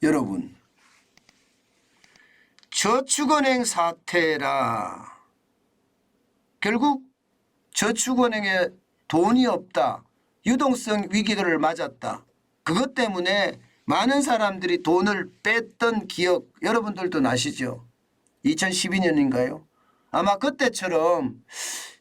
여러분, 저축은행 사태라. 결국 저축은행에 돈이 없다. 유동성 위기를 맞았다. 그것 때문에 많은 사람들이 돈을 뺐던 기억 여러분들도 나시죠? 2012년인가요? 아마 그때처럼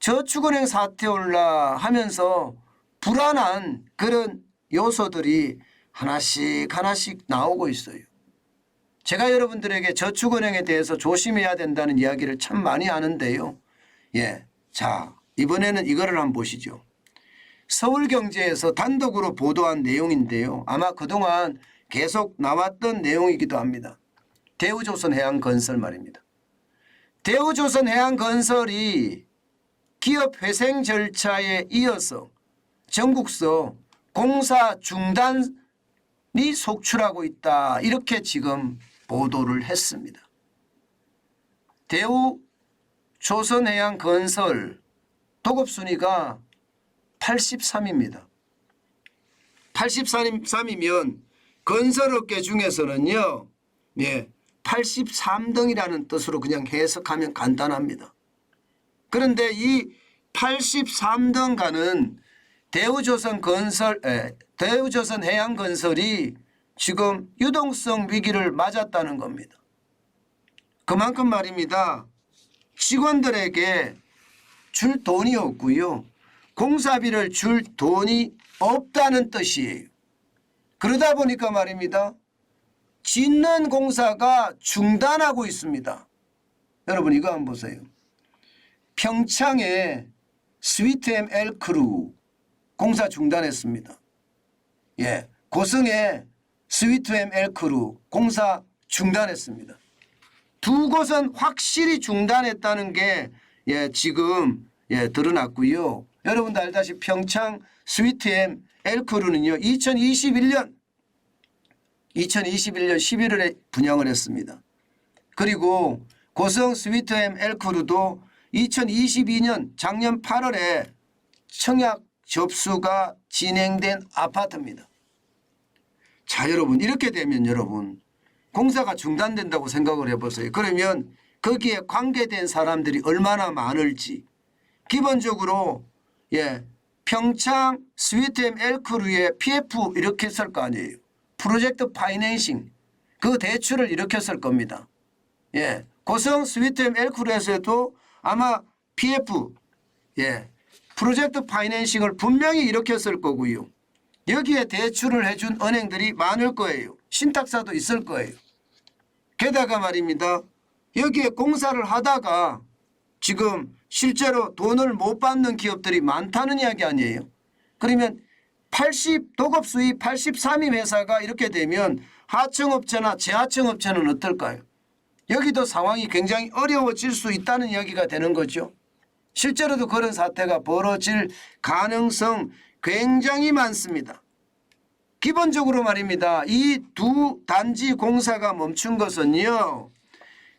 저축은행 사태 올라 하면서 불안한 그런 요소들이 하나씩 나오고 있어요. 제가 여러분들에게 저축은행에 대해서 조심해야 된다는 이야기를 참 많이 하는데요. 예, 자, 이번에는 이거를 한번 보시죠. 서울경제에서 단독으로 보도한 내용인데요. 아마 그동안 계속 나왔던 내용이기도 합니다. 대우조선해양건설 말입니다. 대우조선해양건설이 기업 회생 절차에 이어서 전국서 공사 중단이 속출하고 있다. 이렇게 지금 보도를 했습니다. 대우조선해양건설 도급순위가 83입니다. 83이면 건설업계 중에서는요, 83등이라는 뜻으로 그냥 해석하면 간단합니다. 그런데 이 83등가는 대우조선해양건설이 지금 유동성 위기를 맞았다는 겁니다. 그만큼 말입니다. 직원들에게 줄 돈이 없고요. 공사비를 줄 돈이 없다는 뜻이에요. 그러다 보니까 말입니다. 짓는 공사가 중단하고 있습니다. 여러분 이거 한번 보세요. 평창에 스위트엠 엘크루 공사 중단했습니다. 예, 고성에 스위트엠 엘크루 공사 중단했습니다. 두 곳은 확실히 중단했다는 게 지금 드러났고요. 여러분도 알다시피 평창 스위트엠 엘크루는요 2021년 11월에 분양을 했습니다. 그리고 고성 스위트엠 엘크루도 2022년 작년 8월에 청약 접수가 진행된 아파트입니다. 자, 여러분 이렇게 되면 여러분 공사가 중단된다고 생각을 해보세요. 그러면 거기에 관계된 사람들이 얼마나 많을지. 기본적으로 평창 스위트엠 엘크루의 PF 이렇게 쓸 거 아니에요. 프로젝트 파이낸싱 그 대출을 일으켰을 겁니다. 고성 스위트엠 엘크루에서도 아마 PF 프로젝트 파이낸싱을 분명히 일으켰을 거고요. 여기에 대출을 해준 은행들이 많을 거예요. 신탁사도 있을 거예요. 게다가 말입니다. 여기에 공사를 하다가 지금 실제로 돈을 못 받는 기업들이 많다는 이야기 아니에요. 그러면 도급 수입 83위 회사가 이렇게 되면 하청업체나 재하청업체는 어떨까요? 여기도 상황이 굉장히 어려워질 수 있다는 이야기가 되는 거죠. 실제로도 그런 사태가 벌어질 가능성 굉장히 많습니다. 기본적으로 말입니다. 이 두 단지 공사가 멈춘 것은요.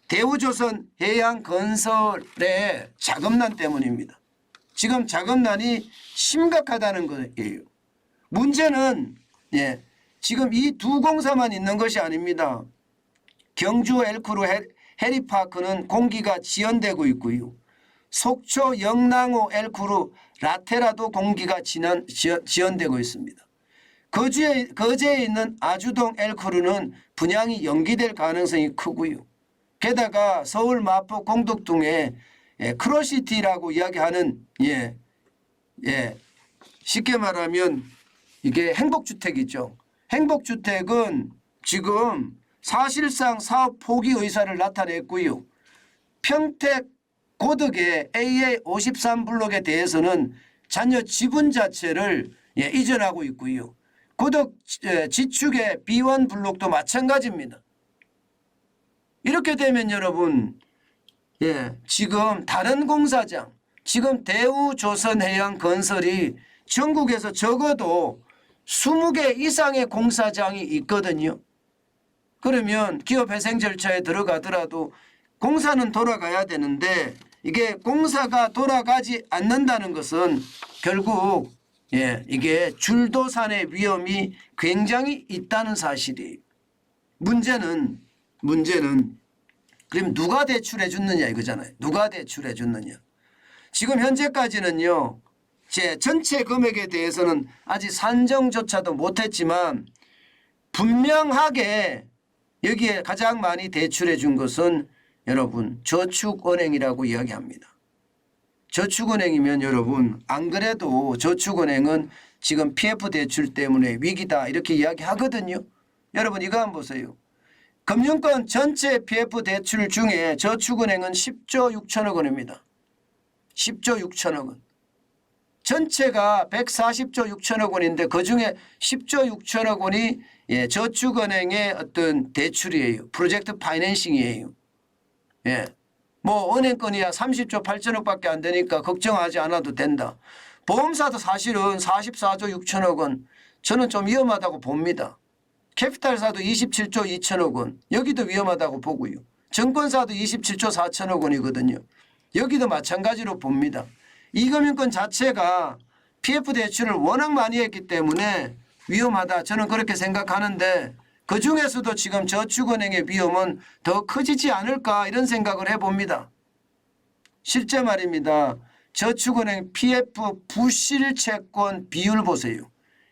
대우조선해양건설의 자금난 때문입니다. 지금 자금난이 심각하다는 거예요. 문제는 지금 이 두 공사만 있는 것이 아닙니다. 경주 엘크루 해리파크는 공기가 지연되고 있고요. 속초 영랑호 엘크루 라테라도 공기가 지연되고 있습니다. 거제에 있는 아주동 엘크루는 분양이 연기될 가능성이 크고요. 게다가 서울 마포 공덕동에 크로시티라고 이야기하는 쉽게 말하면 이게 행복주택이죠. 행복주택은 지금 사실상 사업 포기 의사를 나타냈고요. 평택 고덕의 AA53블록에 대해서는 잔여 지분 자체를 이전하고 있고요. 고덕 지축의 B1 블록도 마찬가지입니다. 이렇게 되면 여러분 지금 다른 공사장 지금 대우조선해양건설이 전국에서 적어도 20개 이상의 공사장이 있거든요. 그러면 기업회생 절차에 들어가더라도 공사는 돌아가야 되는데 이게 공사가 돌아가지 않는다는 것은 결국 이게 줄도산의 위험이 굉장히 있다는 사실이에요. 문제는 그럼 누가 대출해 줬느냐 이거잖아요. 누가 대출해 줬느냐. 지금 현재까지는요. 제 전체 금액에 대해서는 아직 산정조차도 못했지만 분명하게 여기에 가장 많이 대출해 준 것은 여러분 저축은행이라고 이야기합니다. 저축은행이면 여러분 안 그래도 저축은행은 지금 PF 대출 때문에 위기다 이렇게 이야기하거든요. 여러분 이거 한번 보세요. 금융권 전체 PF 대출 중에 저축은행은 10조 6천억 원입니다. 10조 6천억 원. 전체가 140조 6천억 원인데 그중에 10조 6천억 원이 저축은행의 어떤 대출이에요. 프로젝트 파이낸싱이에요. 예. 뭐 은행권이야 30조 8천억밖에 안 되니까 걱정하지 않아도 된다. 보험사도 사실은 44조 6천억 원 저는 좀 위험하다고 봅니다. 캐피탈사도 27조 2천억 원 여기도 위험하다고 보고요. 증권사도 27조 4천억 원이거든요. 여기도 마찬가지로 봅니다. 이금융권 자체가 PF 대출을 워낙 많이 했기 때문에 위험하다 저는 그렇게 생각하는데 그중에서도 지금 저축은행의 위험은 더 커지지 않을까 이런 생각을 해봅니다. 실제 말입니다. 저축은행 PF 부실채권 비율 보세요.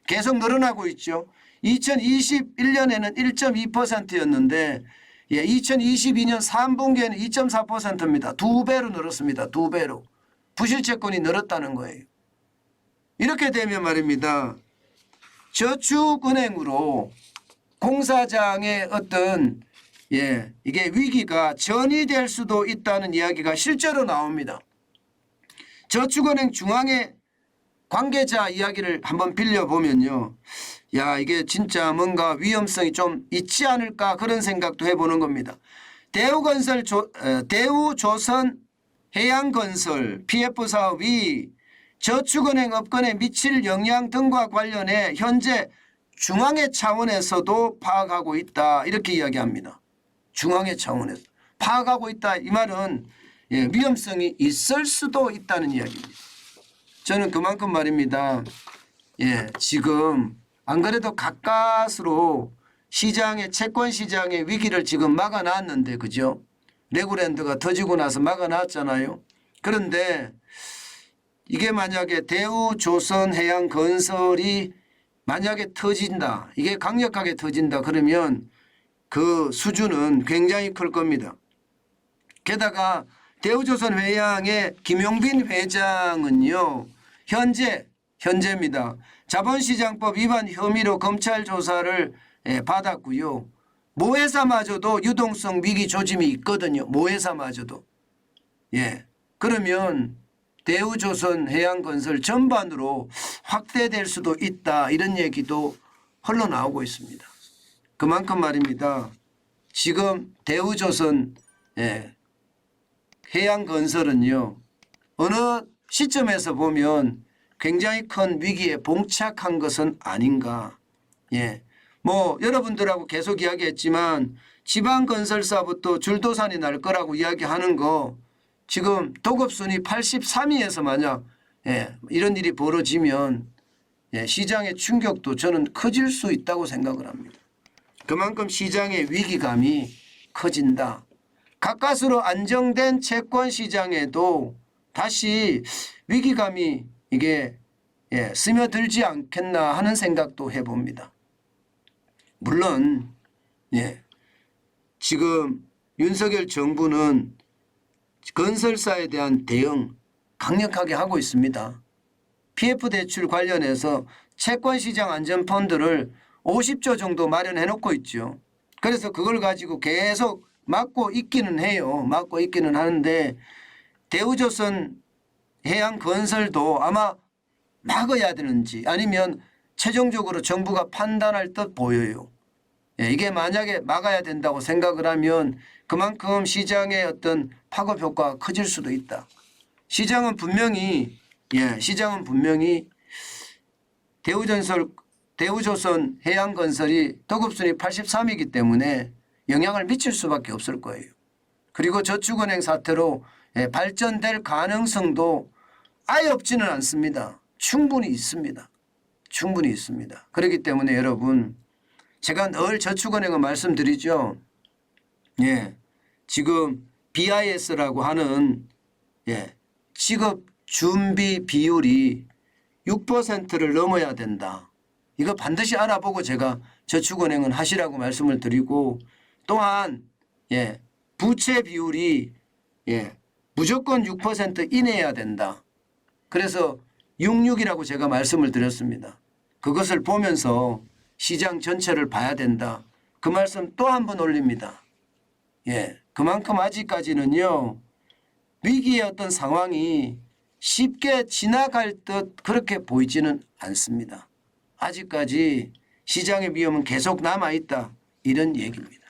계속 늘어나고 있죠. 2021년에는 1.2%였는데 2022년 3분기에는 2.4%입니다. 2배로 늘었습니다. 2배로. 부실채권이 늘었다는 거예요. 이렇게 되면 말입니다. 저축은행으로 공사장의 어떤 이게 위기가 전이될 수도 있다는 이야기가 실제로 나옵니다. 저축은행 중앙의 관계자 이야기를 한번 빌려보면요. 야 이게 진짜 뭔가 위험성이 좀 있지 않을까 그런 생각도 해보는 겁니다. 대우조선 해양건설 PF 사업이 저축은행 업권에 미칠 영향 등과 관련해 현재 중앙회 차원에서도 파악하고 있다 이렇게 이야기합니다. 중앙회 차원에서 파악하고 있다 이 말은 위험성이 있을 수도 있다는 이야기입니다. 저는 그만큼 말입니다. 지금 안 그래도 가까스로 시장의 채권 시장의 위기를 지금 막아놨는데 그죠? 레고랜드가 터지고 나서 막아놨잖아요. 그런데 이게 만약에 대우조선해양건설이 만약에 터진다. 이게 강력하게 터진다. 그러면 그 수준은 굉장히 클 겁니다. 게다가 대우조선해양의 김용빈 회장은요. 현재입니다. 자본시장법 위반 혐의로 검찰 조사를 받았고요. 모회사마저도 유동성 위기 조짐이 있거든요. 모회사마저도. 그러면 대우조선해양건설 전반으로 확대될 수도 있다. 이런 얘기도 흘러나오고 있습니다. 그만큼 말입니다. 지금 대우조선 해양건설은요. 어느 시점에서 보면 굉장히 큰 위기에 봉착한 것은 아닌가. 뭐 여러분들하고 계속 이야기했지만 지방건설사부터 줄도산이 날 거라고 이야기하는 거 지금 도급순위 83위에서 만약 이런 일이 벌어지면 시장의 충격도 저는 커질 수 있다고 생각을 합니다. 그만큼 시장의 위기감이 커진다. 가까스로 안정된 채권 시장에도 다시 위기감이 이게 스며들지 않겠나 하는 생각도 해봅니다. 물론 지금 윤석열 정부는 건설사에 대한 대응 강력하게 하고 있습니다. PF 대출 관련해서 채권시장 안전펀드를 50조 정도 마련해 놓고 있죠. 그래서 그걸 가지고 계속 막고 있기는 해요. 막고 있기는 하는데 대우조선 해양건설도 아마 막아야 되는지 아니면 최종적으로 정부가 판단할 듯 보여요. 이게 만약에 막아야 된다고 생각을 하면 그만큼 시장의 어떤 파급 효과가 커질 수도 있다. 시장은 분명히 대우조선 해양건설이 도급순위 83이기 때문에 영향을 미칠 수밖에 없을 거예요. 그리고 저축은행 사태로 발전될 가능성도 아예 없지는 않습니다. 충분히 있습니다. 충분히 있습니다. 그렇기 때문에 여러분 제가 늘 저축은행은 말씀드리죠. 예, 지금 BIS라고 하는 지급 준비 비율이 6%를 넘어야 된다. 이거 반드시 알아보고 제가 저축은행은 하시라고 말씀을 드리고, 또한 부채 비율이 무조건 6% 이내야 된다. 그래서 66이라고 제가 말씀을 드렸습니다. 그것을 보면서 시장 전체를 봐야 된다. 그 말씀 또 한 번 올립니다. 그만큼 아직까지는요, 위기의 어떤 상황이 쉽게 지나갈 듯 그렇게 보이지는 않습니다. 아직까지 시장의 위험은 계속 남아있다. 이런 얘기입니다.